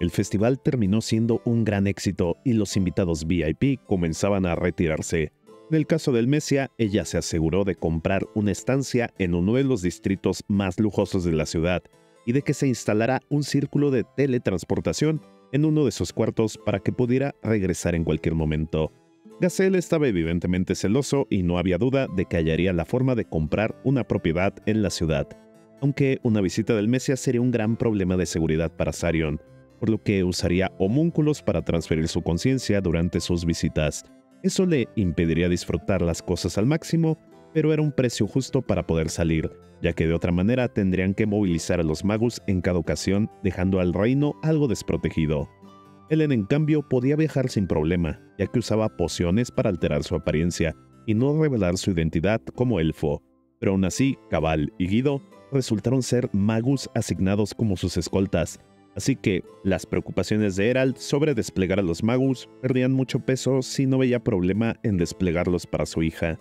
El festival terminó siendo un gran éxito y los invitados VIP comenzaban a retirarse. En el caso del Messia, ella se aseguró de comprar una estancia en uno de los distritos más lujosos de la ciudad y de que se instalara un círculo de teletransportación en uno de sus cuartos para que pudiera regresar en cualquier momento. Gazelle estaba evidentemente celoso y no había duda de que hallaría la forma de comprar una propiedad en la ciudad, aunque una visita del Messia sería un gran problema de seguridad para Sarion, por lo que usaría homúnculos para transferir su conciencia durante sus visitas. Eso le impediría disfrutar las cosas al máximo, pero era un precio justo para poder salir, ya que de otra manera tendrían que movilizar a los magos en cada ocasión, dejando al reino algo desprotegido. Helen, en cambio, podía viajar sin problema, ya que usaba pociones para alterar su apariencia y no revelar su identidad como elfo, pero aún así, Cabal y Guido resultaron ser magos asignados como sus escoltas, así que las preocupaciones de Herald sobre desplegar a los magos perdían mucho peso si no veía problema en desplegarlos para su hija.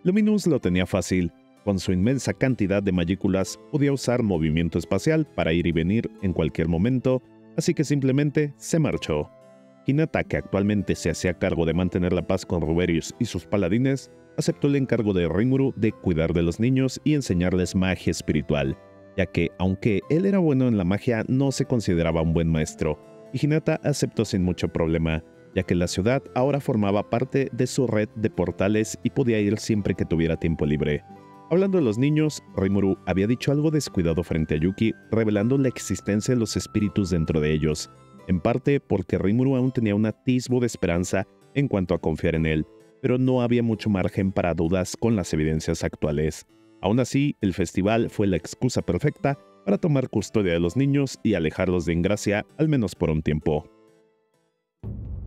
Luminous lo tenía fácil. Con su inmensa cantidad de magículas podía usar movimiento espacial para ir y venir en cualquier momento, así que simplemente se marchó. Hinata, que actualmente se hacía cargo de mantener la paz con Ruberius y sus paladines, aceptó el encargo de Rimuru de cuidar de los niños y enseñarles magia espiritual, ya que, aunque él era bueno en la magia, no se consideraba un buen maestro, y Hinata aceptó sin mucho problema, ya que la ciudad ahora formaba parte de su red de portales y podía ir siempre que tuviera tiempo libre. Hablando de los niños, Rimuru había dicho algo descuidado frente a Yuki, revelando la existencia de los espíritus dentro de ellos, en parte porque Rimuru aún tenía un atisbo de esperanza en cuanto a confiar en él, pero no había mucho margen para dudas con las evidencias actuales. Aún así, el festival fue la excusa perfecta para tomar custodia de los niños y alejarlos de Ingracia, al menos por un tiempo.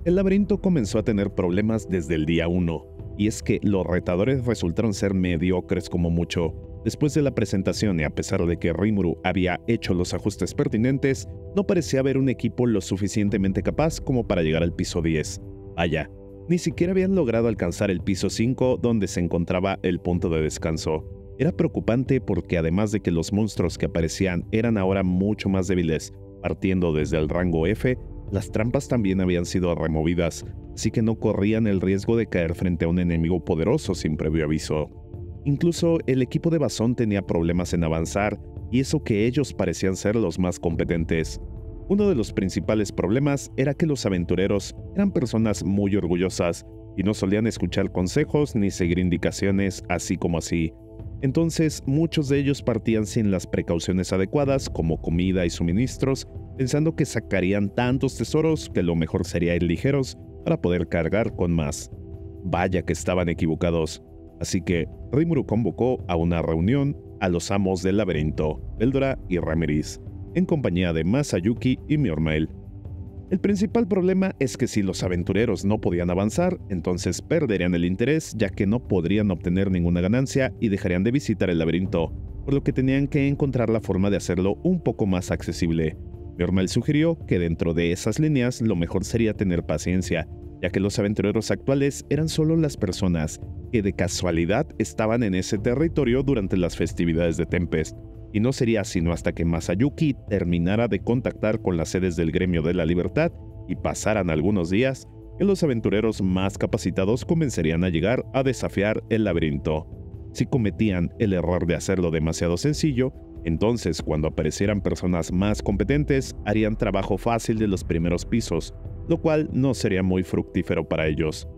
El laberinto comenzó a tener problemas desde el día 1, y es que los retadores resultaron ser mediocres como mucho. Después de la presentación y a pesar de que Rimuru había hecho los ajustes pertinentes, no parecía haber un equipo lo suficientemente capaz como para llegar al piso 10. Vaya, ni siquiera habían logrado alcanzar el piso 5 donde se encontraba el punto de descanso. Era preocupante porque además de que los monstruos que aparecían eran ahora mucho más débiles, partiendo desde el rango F, las trampas también habían sido removidas, así que no corrían el riesgo de caer frente a un enemigo poderoso sin previo aviso. Incluso el equipo de Bazón tenía problemas en avanzar, y eso que ellos parecían ser los más competentes. Uno de los principales problemas era que los aventureros eran personas muy orgullosas y no solían escuchar consejos ni seguir indicaciones así como así. Entonces, muchos de ellos partían sin las precauciones adecuadas como comida y suministros, pensando que sacarían tantos tesoros que lo mejor sería ir ligeros para poder cargar con más. Vaya que estaban equivocados. Así que Rimuru convocó a una reunión a los amos del laberinto, Eldora y Ramiris, en compañía de Masayuki y Mjormael. El principal problema es que si los aventureros no podían avanzar, entonces perderían el interés, ya que no podrían obtener ninguna ganancia y dejarían de visitar el laberinto, por lo que tenían que encontrar la forma de hacerlo un poco más accesible. Mjormael sugirió que dentro de esas líneas lo mejor sería tener paciencia, ya que los aventureros actuales eran solo las personas que de casualidad estaban en ese territorio durante las festividades de Tempest, y no sería sino hasta que Masayuki terminara de contactar con las sedes del Gremio de la Libertad y pasaran algunos días, que los aventureros más capacitados comenzarían a llegar a desafiar el laberinto. Si cometían el error de hacerlo demasiado sencillo, entonces cuando aparecieran personas más competentes, harían trabajo fácil de los primeros pisos, lo cual no sería muy fructífero para ellos.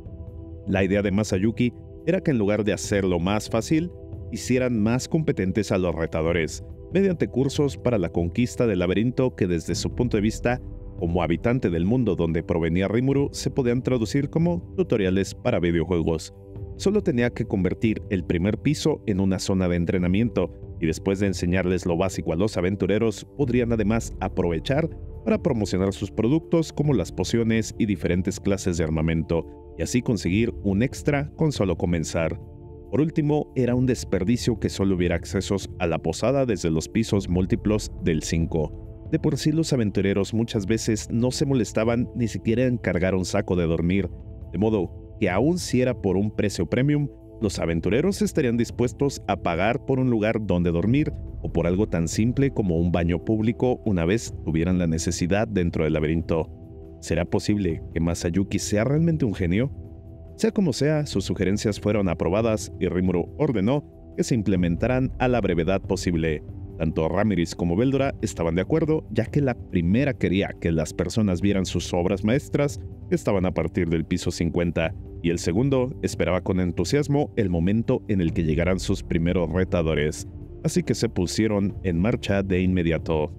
La idea de Masayuki era que en lugar de hacerlo más fácil, hicieran más competentes a los retadores, mediante cursos para la conquista del laberinto que desde su punto de vista, como habitante del mundo donde provenía Rimuru, se podían traducir como tutoriales para videojuegos. Solo tenía que convertir el primer piso en una zona de entrenamiento, y después de enseñarles lo básico a los aventureros, podrían además aprovechar para promocionar sus productos como las pociones y diferentes clases de armamento, y así conseguir un extra con solo comenzar. Por último, era un desperdicio que solo hubiera accesos a la posada desde los pisos múltiplos del 5. De por sí los aventureros muchas veces no se molestaban ni siquiera en cargar un saco de dormir, de modo que aun si era por un precio premium, los aventureros estarían dispuestos a pagar por un lugar donde dormir o por algo tan simple como un baño público una vez tuvieran la necesidad dentro del laberinto. ¿Será posible que Masayuki sea realmente un genio? Sea como sea, sus sugerencias fueron aprobadas y Rimuru ordenó que se implementaran a la brevedad posible. Tanto Ramírez como Veldora estaban de acuerdo, ya que la primera quería que las personas vieran sus obras maestras, que estaban a partir del piso 50, y el segundo esperaba con entusiasmo el momento en el que llegaran sus primeros retadores, así que se pusieron en marcha de inmediato.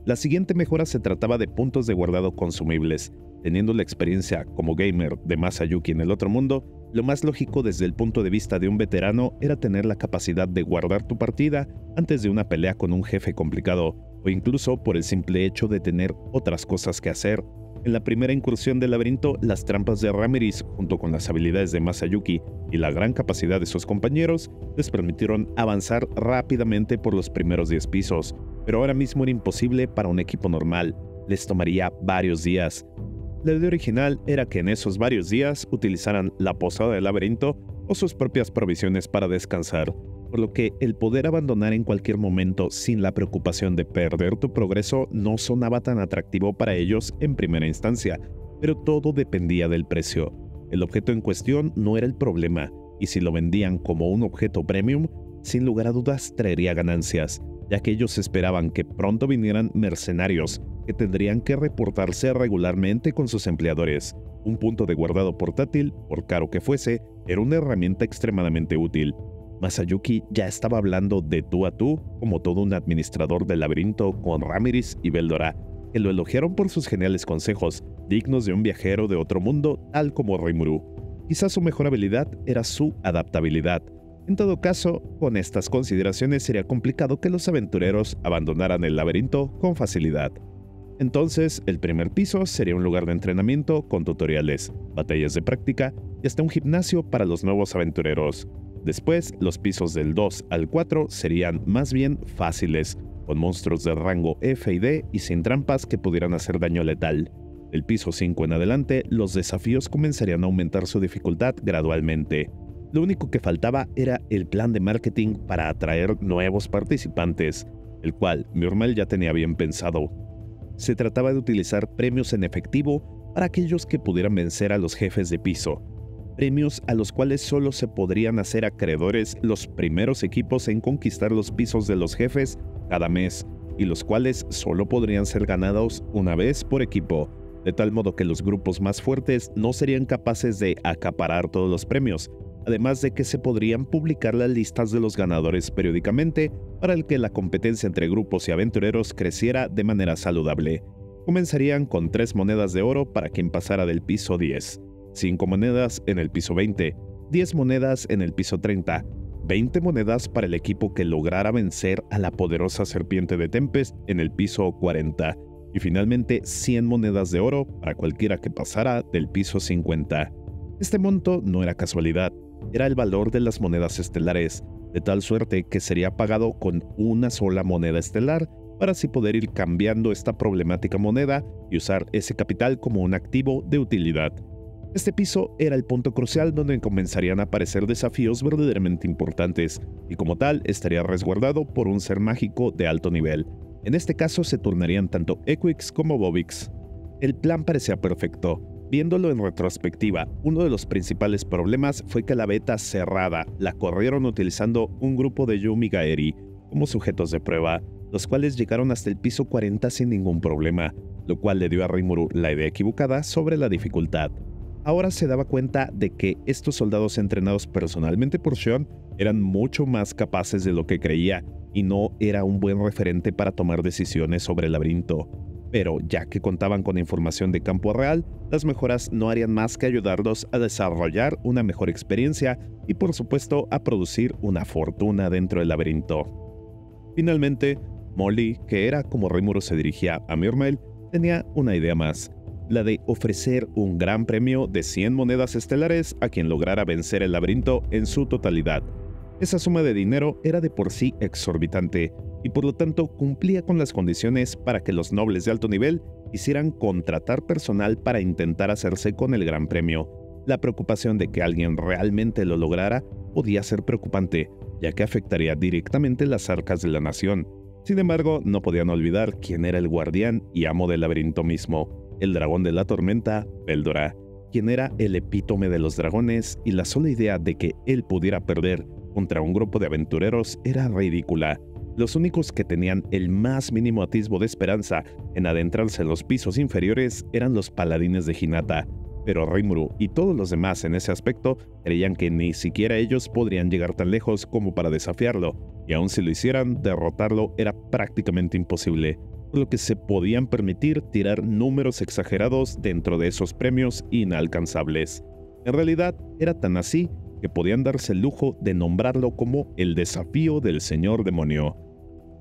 La siguiente mejora se trataba de puntos de guardado consumibles. Teniendo la experiencia como gamer de Masayuki en el otro mundo, lo más lógico desde el punto de vista de un veterano era tener la capacidad de guardar tu partida antes de una pelea con un jefe complicado, o incluso por el simple hecho de tener otras cosas que hacer. En la primera incursión del laberinto, las trampas de Ramírez, junto con las habilidades de Masayuki y la gran capacidad de sus compañeros, les permitieron avanzar rápidamente por los primeros 10 pisos, pero ahora mismo era imposible para un equipo normal. Les tomaría varios días. La idea original era que en esos varios días utilizaran la posada del laberinto o sus propias provisiones para descansar, por lo que el poder abandonar en cualquier momento sin la preocupación de perder tu progreso no sonaba tan atractivo para ellos en primera instancia, pero todo dependía del precio. El objeto en cuestión no era el problema, y si lo vendían como un objeto premium, sin lugar a dudas traería ganancias, ya que ellos esperaban que pronto vinieran mercenarios que tendrían que reportarse regularmente con sus empleadores. Un punto de guardado portátil, por caro que fuese, era una herramienta extremadamente útil. Masayuki ya estaba hablando de tú a tú como todo un administrador del laberinto con Ramírez y Veldora, que lo elogiaron por sus geniales consejos, dignos de un viajero de otro mundo tal como Rimuru. Quizás su mejor habilidad era su adaptabilidad. En todo caso, con estas consideraciones sería complicado que los aventureros abandonaran el laberinto con facilidad. Entonces, el primer piso sería un lugar de entrenamiento con tutoriales, batallas de práctica y hasta un gimnasio para los nuevos aventureros. Después, los pisos del 2 al 4 serían más bien fáciles, con monstruos de rango F y D y sin trampas que pudieran hacer daño letal. Del piso 5 en adelante, los desafíos comenzarían a aumentar su dificultad gradualmente. Lo único que faltaba era el plan de marketing para atraer nuevos participantes, el cual Muriel ya tenía bien pensado. Se trataba de utilizar premios en efectivo para aquellos que pudieran vencer a los jefes de piso. Premios a los cuales solo se podrían hacer acreedores los primeros equipos en conquistar los pisos de los jefes cada mes, y los cuales solo podrían ser ganados una vez por equipo, de tal modo que los grupos más fuertes no serían capaces de acaparar todos los premios, además de que se podrían publicar las listas de los ganadores periódicamente para el que la competencia entre grupos y aventureros creciera de manera saludable. Comenzarían con 3 monedas de oro para quien pasara del piso 10, 5 monedas en el piso 20, 10 monedas en el piso 30, 20 monedas para el equipo que lograra vencer a la poderosa serpiente de Tempest en el piso 40, y finalmente 100 monedas de oro para cualquiera que pasara del piso 50. Este monto no era casualidad, era el valor de las monedas estelares, de tal suerte que sería pagado con una sola moneda estelar para así poder ir cambiando esta problemática moneda y usar ese capital como un activo de utilidad. Este piso era el punto crucial donde comenzarían a aparecer desafíos verdaderamente importantes, y como tal estaría resguardado por un ser mágico de alto nivel. En este caso se turnarían tanto Equix como Bobix. El plan parecía perfecto. Viéndolo en retrospectiva, uno de los principales problemas fue que la beta cerrada la corrieron utilizando un grupo de Yumi Gaeri como sujetos de prueba, los cuales llegaron hasta el piso 40 sin ningún problema, lo cual le dio a Rimuru la idea equivocada sobre la dificultad. Ahora se daba cuenta de que estos soldados entrenados personalmente por Shion eran mucho más capaces de lo que creía y no era un buen referente para tomar decisiones sobre el laberinto. Pero ya que contaban con información de campo real, las mejoras no harían más que ayudarlos a desarrollar una mejor experiencia y por supuesto a producir una fortuna dentro del laberinto. Finalmente, Molly, que era como Rimuru se dirigía a Muriel, tenía una idea más, la de ofrecer un gran premio de 100 monedas estelares a quien lograra vencer el laberinto en su totalidad. Esa suma de dinero era de por sí exorbitante y por lo tanto cumplía con las condiciones para que los nobles de alto nivel quisieran contratar personal para intentar hacerse con el gran premio. La preocupación de que alguien realmente lo lograra podía ser preocupante, ya que afectaría directamente las arcas de la nación. Sin embargo, no podían olvidar quién era el guardián y amo del laberinto mismo, el dragón de la tormenta, Veldora, quien era el epítome de los dragones, y la sola idea de que él pudiera perder contra un grupo de aventureros era ridícula. Los únicos que tenían el más mínimo atisbo de esperanza en adentrarse en los pisos inferiores eran los paladines de Hinata, pero Rimuru y todos los demás en ese aspecto creían que ni siquiera ellos podrían llegar tan lejos como para desafiarlo, y aun si lo hicieran, derrotarlo era prácticamente imposible, por lo que se podían permitir tirar números exagerados dentro de esos premios inalcanzables. En realidad, era tan así que podían darse el lujo de nombrarlo como el desafío del Señor Demonio,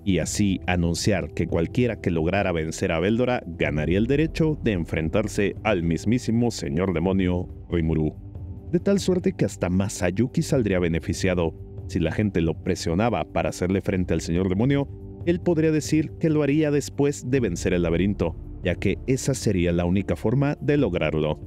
y así anunciar que cualquiera que lograra vencer a Veldora ganaría el derecho de enfrentarse al mismísimo Señor Demonio, Rimuru. De tal suerte que hasta Masayuki saldría beneficiado. Si la gente lo presionaba para hacerle frente al Señor Demonio, él podría decir que lo haría después de vencer el laberinto, ya que esa sería la única forma de lograrlo.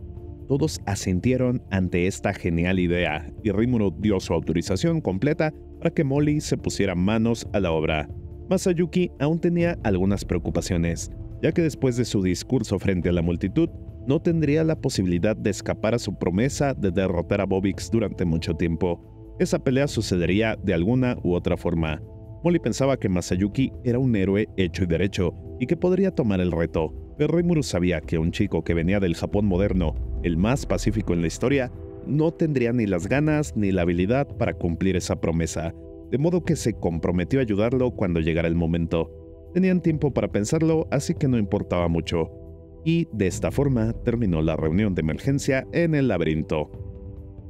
Todos asintieron ante esta genial idea, y Rimuru dio su autorización completa para que Molly se pusiera manos a la obra. Masayuki aún tenía algunas preocupaciones, ya que después de su discurso frente a la multitud, no tendría la posibilidad de escapar a su promesa de derrotar a Bobix durante mucho tiempo. Esa pelea sucedería de alguna u otra forma. Molly pensaba que Masayuki era un héroe hecho y derecho, y que podría tomar el reto, pero Rimuru sabía que un chico que venía del Japón moderno, el más pacífico en la historia, no tendría ni las ganas ni la habilidad para cumplir esa promesa, de modo que se comprometió a ayudarlo cuando llegara el momento. Tenían tiempo para pensarlo, así que no importaba mucho. Y de esta forma terminó la reunión de emergencia en el laberinto.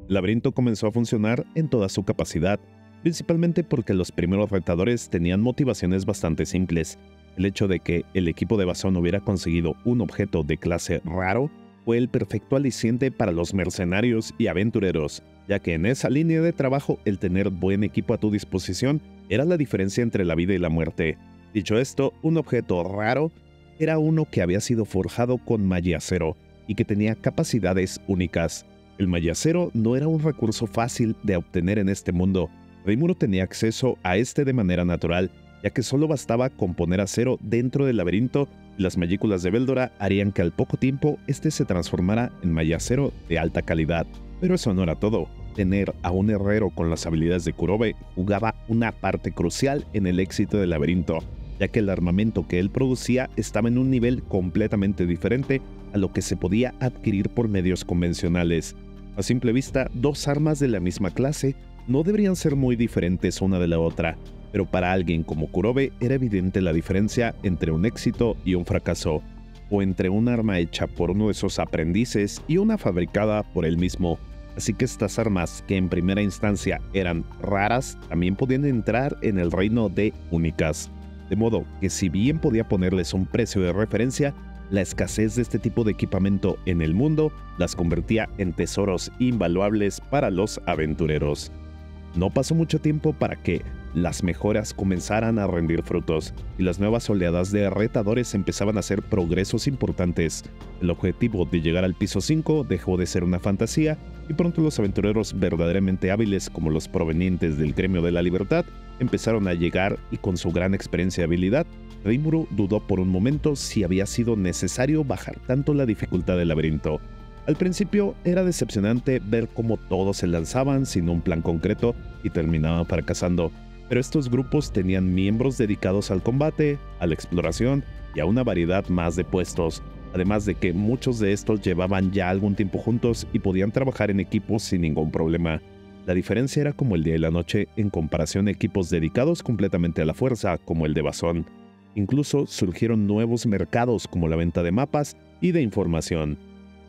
El laberinto comenzó a funcionar en toda su capacidad, principalmente porque los primeros retadores tenían motivaciones bastante simples. El hecho de que el equipo de Bazón hubiera conseguido un objeto de clase raro fue el perfecto aliciente para los mercenarios y aventureros, ya que en esa línea de trabajo el tener buen equipo a tu disposición era la diferencia entre la vida y la muerte. Dicho esto, un objeto raro era uno que había sido forjado con magiacero y que tenía capacidades únicas. El magiacero no era un recurso fácil de obtener en este mundo. Rimuru tenía acceso a este de manera natural, ya que solo bastaba con poner acero dentro del laberinto y las magículas de Veldora harían que al poco tiempo este se transformara en magiacero de alta calidad. Pero eso no era todo. Tener a un herrero con las habilidades de Kurobe jugaba una parte crucial en el éxito del laberinto, ya que el armamento que él producía estaba en un nivel completamente diferente a lo que se podía adquirir por medios convencionales. A simple vista, dos armas de la misma clase no deberían ser muy diferentes una de la otra, pero para alguien como Kurobe era evidente la diferencia entre un éxito y un fracaso, o entre un arma hecha por uno de sus aprendices y una fabricada por él mismo. Así que estas armas, que en primera instancia eran raras, también podían entrar en el reino de únicas. De modo que si bien podía ponerles un precio de referencia, la escasez de este tipo de equipamiento en el mundo las convertía en tesoros invaluables para los aventureros. No pasó mucho tiempo para que las mejoras comenzaran a rendir frutos y las nuevas oleadas de retadores empezaban a hacer progresos importantes. El objetivo de llegar al piso 5 dejó de ser una fantasía y pronto los aventureros verdaderamente hábiles, como los provenientes del Gremio de la Libertad, empezaron a llegar, y con su gran experiencia y habilidad, Rimuru dudó por un momento si había sido necesario bajar tanto la dificultad del laberinto. Al principio era decepcionante ver cómo todos se lanzaban sin un plan concreto y terminaban fracasando, pero estos grupos tenían miembros dedicados al combate, a la exploración y a una variedad más de puestos, además de que muchos de estos llevaban ya algún tiempo juntos y podían trabajar en equipos sin ningún problema. La diferencia era como el día y la noche en comparación a equipos dedicados completamente a la fuerza, como el de Bazón. Incluso surgieron nuevos mercados como la venta de mapas y de información.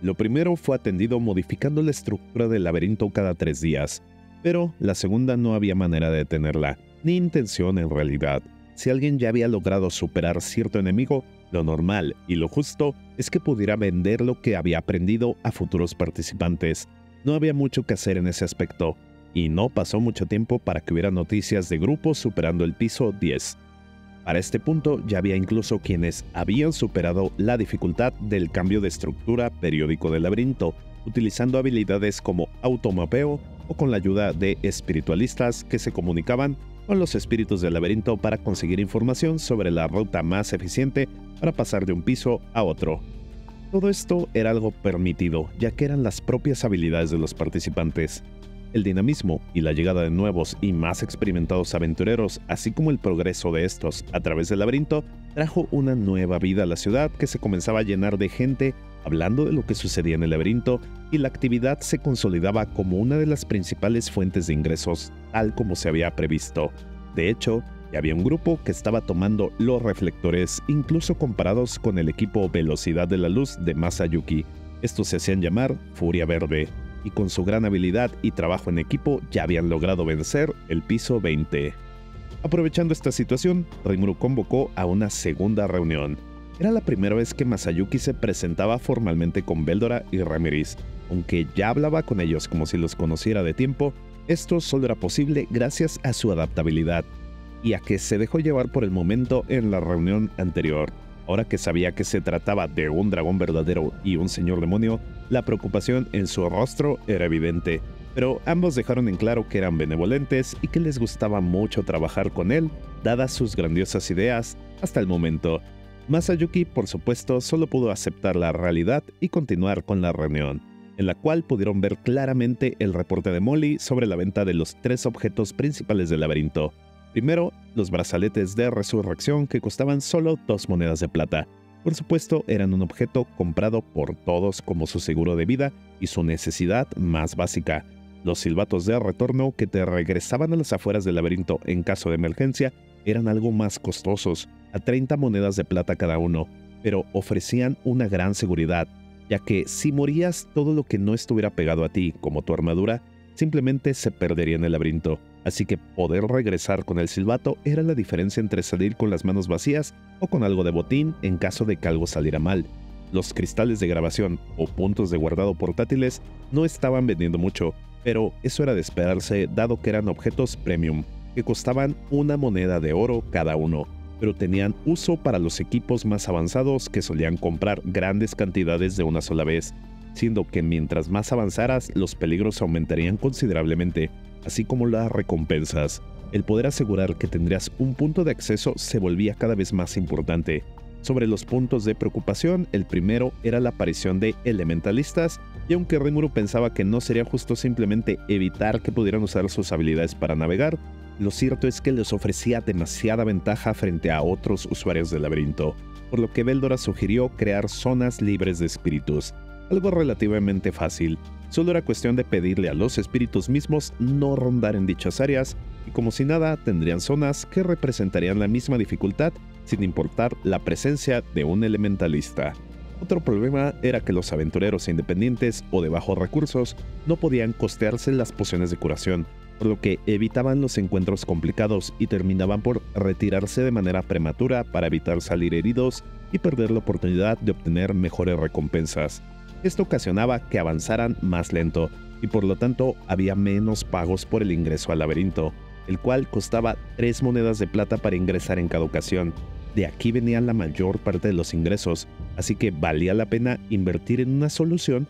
Lo primero fue atendido modificando la estructura del laberinto cada 3 días, pero la segunda no había manera de detenerla, ni intención en realidad. Si alguien ya había logrado superar cierto enemigo, lo normal y lo justo es que pudiera vender lo que había aprendido a futuros participantes. No había mucho que hacer en ese aspecto, y no pasó mucho tiempo para que hubiera noticias de grupos superando el piso 10. Para este punto ya había incluso quienes habían superado la dificultad del cambio de estructura periódico del laberinto, utilizando habilidades como automapeo o con la ayuda de espiritualistas que se comunicaban con los espíritus del laberinto para conseguir información sobre la ruta más eficiente para pasar de un piso a otro. Todo esto era algo permitido, ya que eran las propias habilidades de los participantes. El dinamismo y la llegada de nuevos y más experimentados aventureros, así como el progreso de estos a través del laberinto, trajo una nueva vida a la ciudad que se comenzaba a llenar de gente hablando de lo que sucedía en el laberinto, y la actividad se consolidaba como una de las principales fuentes de ingresos, tal como se había previsto. De hecho, ya había un grupo que estaba tomando los reflectores, incluso comparados con el equipo Velocidad de la Luz de Masayuki. Estos se hacían llamar Furia Verde, y con su gran habilidad y trabajo en equipo ya habían logrado vencer el piso 20. Aprovechando esta situación, Rimuru convocó a una segunda reunión. Era la primera vez que Masayuki se presentaba formalmente con Veldora y Ramiris. Aunque ya hablaba con ellos como si los conociera de tiempo, esto solo era posible gracias a su adaptabilidad y a que se dejó llevar por el momento en la reunión anterior. Ahora que sabía que se trataba de un dragón verdadero y un señor demonio, la preocupación en su rostro era evidente, pero ambos dejaron en claro que eran benevolentes y que les gustaba mucho trabajar con él, dadas sus grandiosas ideas hasta el momento. Masayuki, por supuesto, solo pudo aceptar la realidad y continuar con la reunión, en la cual pudieron ver claramente el reporte de Molly sobre la venta de los 3 objetos principales del laberinto. Primero, los brazaletes de resurrección que costaban solo 2 monedas de plata. Por supuesto, eran un objeto comprado por todos como su seguro de vida y su necesidad más básica. Los silbatos de retorno que te regresaban a las afueras del laberinto en caso de emergencia eran algo más costosos, a 30 monedas de plata cada uno, pero ofrecían una gran seguridad, ya que si morías, todo lo que no estuviera pegado a ti, como tu armadura, simplemente se perdería en el laberinto. Así que poder regresar con el silbato era la diferencia entre salir con las manos vacías o con algo de botín en caso de que algo saliera mal. Los cristales de grabación o puntos de guardado portátiles no estaban vendiendo mucho, pero eso era de esperarse dado que eran objetos premium, que costaban 1 moneda de oro cada uno, pero tenían uso para los equipos más avanzados que solían comprar grandes cantidades de una sola vez, siendo que mientras más avanzaras los peligros aumentarían considerablemente, así como las recompensas. El poder asegurar que tendrías un punto de acceso se volvía cada vez más importante. Sobre los puntos de preocupación, el primero era la aparición de elementalistas, y aunque Rimuru pensaba que no sería justo simplemente evitar que pudieran usar sus habilidades para navegar, lo cierto es que les ofrecía demasiada ventaja frente a otros usuarios del laberinto, por lo que Veldora sugirió crear zonas libres de espíritus, algo relativamente fácil. Solo era cuestión de pedirle a los espíritus mismos no rondar en dichas áreas, y como si nada, tendrían zonas que representarían la misma dificultad sin importar la presencia de un elementalista. Otro problema era que los aventureros independientes o de bajos recursos no podían costearse las pociones de curación, por lo que evitaban los encuentros complicados y terminaban por retirarse de manera prematura para evitar salir heridos y perder la oportunidad de obtener mejores recompensas. Esto ocasionaba que avanzaran más lento, y por lo tanto había menos pagos por el ingreso al laberinto, el cual costaba 3 monedas de plata para ingresar en cada ocasión. De aquí venía la mayor parte de los ingresos, así que valía la pena invertir en una solución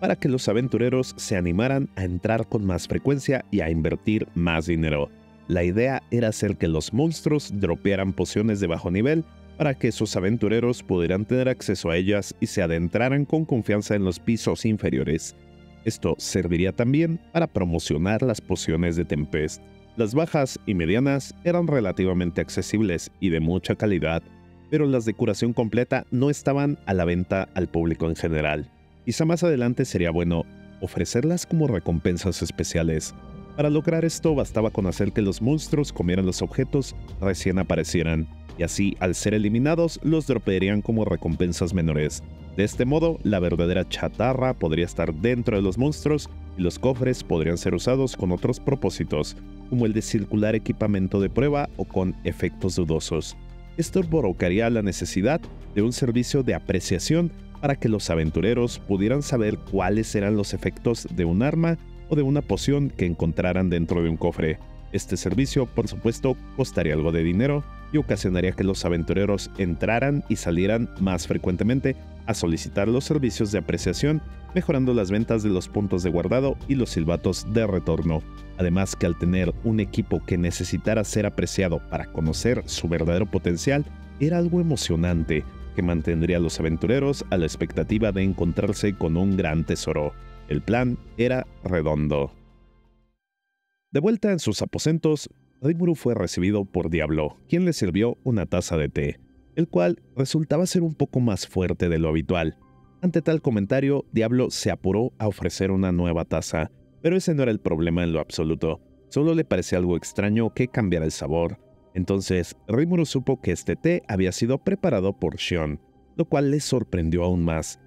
para que los aventureros se animaran a entrar con más frecuencia y a invertir más dinero. La idea era hacer que los monstruos dropearan pociones de bajo nivel para que esos aventureros pudieran tener acceso a ellas y se adentraran con confianza en los pisos inferiores. Esto serviría también para promocionar las pociones de Tempest. Las bajas y medianas eran relativamente accesibles y de mucha calidad, pero las de curación completa no estaban a la venta al público en general. Quizá más adelante sería bueno ofrecerlas como recompensas especiales. Para lograr esto bastaba con hacer que los monstruos comieran los objetos recién aparecieran, y así al ser eliminados los dropearían como recompensas menores. De este modo, la verdadera chatarra podría estar dentro de los monstruos y los cofres podrían ser usados con otros propósitos, como el de circular equipamiento de prueba o con efectos dudosos. Esto provocaría la necesidad de un servicio de apreciación para que los aventureros pudieran saber cuáles eran los efectos de un arma o de una poción que encontraran dentro de un cofre. Este servicio, por supuesto, costaría algo de dinero, y ocasionaría que los aventureros entraran y salieran más frecuentemente a solicitar los servicios de apreciación, mejorando las ventas de los puntos de guardado y los silbatos de retorno. Además que al tener un equipo que necesitara ser apreciado para conocer su verdadero potencial, era algo emocionante que mantendría a los aventureros a la expectativa de encontrarse con un gran tesoro. El plan era redondo. De vuelta en sus aposentos, Rimuru fue recibido por Diablo, quien le sirvió una taza de té, el cual resultaba ser un poco más fuerte de lo habitual. Ante tal comentario, Diablo se apuró a ofrecer una nueva taza, pero ese no era el problema en lo absoluto. Solo le parecía algo extraño que cambiara el sabor. Entonces, Rimuru supo que este té había sido preparado por Shion, lo cual le sorprendió aún más.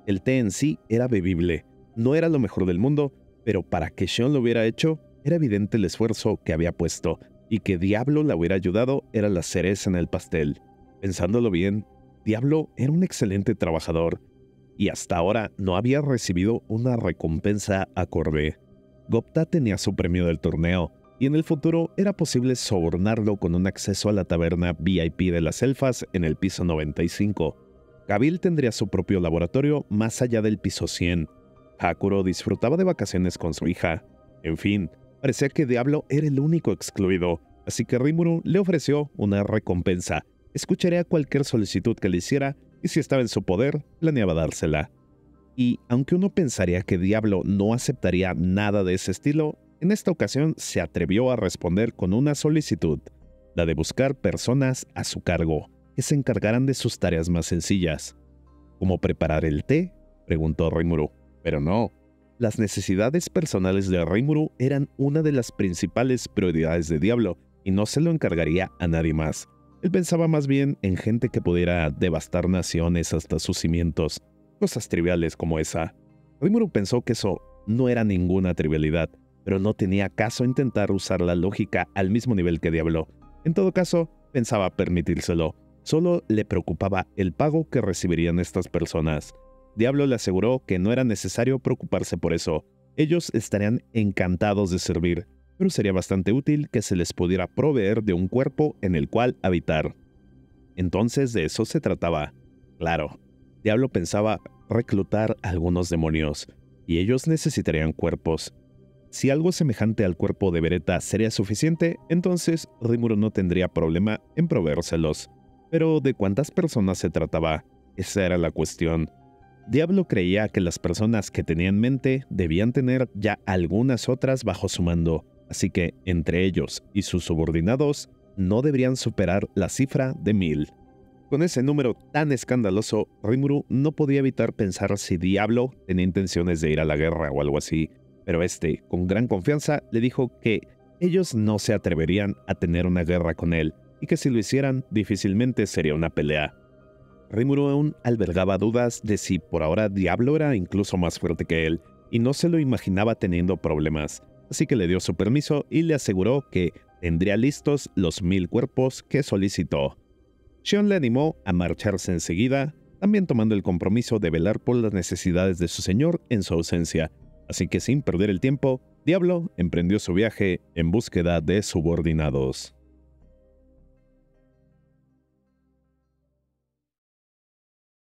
El té en sí era bebible, no era lo mejor del mundo, pero para que Shion lo hubiera hecho, era evidente el esfuerzo que había puesto, y que Diablo la hubiera ayudado era la cereza en el pastel. Pensándolo bien, Diablo era un excelente trabajador, y hasta ahora no había recibido una recompensa acorde. Gupta tenía su premio del torneo, y en el futuro era posible sobornarlo con un acceso a la taberna VIP de las elfas en el piso 95. Kabil tendría su propio laboratorio más allá del piso 100. Hakuro disfrutaba de vacaciones con su hija. En fin, parecía que Diablo era el único excluido, así que Rimuru le ofreció una recompensa. Escucharía cualquier solicitud que le hiciera, y si estaba en su poder, planeaba dársela. Y aunque uno pensaría que Diablo no aceptaría nada de ese estilo, en esta ocasión se atrevió a responder con una solicitud, la de buscar personas a su cargo, que se encargaran de sus tareas más sencillas. ¿Cómo preparar el té?, preguntó Rimuru. Pero no. Las necesidades personales de Rimuru eran una de las principales prioridades de Diablo, y no se lo encargaría a nadie más. Él pensaba más bien en gente que pudiera devastar naciones hasta sus cimientos, cosas triviales como esa. Rimuru pensó que eso no era ninguna trivialidad, pero no tenía caso intentar usar la lógica al mismo nivel que Diablo. En todo caso, pensaba permitírselo. Solo le preocupaba el pago que recibirían estas personas. Diablo le aseguró que no era necesario preocuparse por eso. Ellos estarían encantados de servir, pero sería bastante útil que se les pudiera proveer de un cuerpo en el cual habitar. Entonces de eso se trataba. Claro, Diablo pensaba reclutar a algunos demonios, y ellos necesitarían cuerpos. Si algo semejante al cuerpo de Beretta sería suficiente, entonces Rimuru no tendría problema en proveérselos. Pero ¿de cuántas personas se trataba? Esa era la cuestión. Diablo creía que las personas que tenía en mente debían tener ya algunas otras bajo su mando, así que entre ellos y sus subordinados no deberían superar la cifra de 1000. Con ese número tan escandaloso, Rimuru no podía evitar pensar si Diablo tenía intenciones de ir a la guerra o algo así, pero con gran confianza, le dijo que ellos no se atreverían a tener una guerra con él, y que si lo hicieran, difícilmente sería una pelea. Rimuru aún albergaba dudas de si por ahora Diablo era incluso más fuerte que él, y no se lo imaginaba teniendo problemas, así que le dio su permiso y le aseguró que tendría listos los 1000 cuerpos que solicitó. Shion le animó a marcharse enseguida, también tomando el compromiso de velar por las necesidades de su señor en su ausencia. Así que sin perder el tiempo, Diablo emprendió su viaje en búsqueda de subordinados.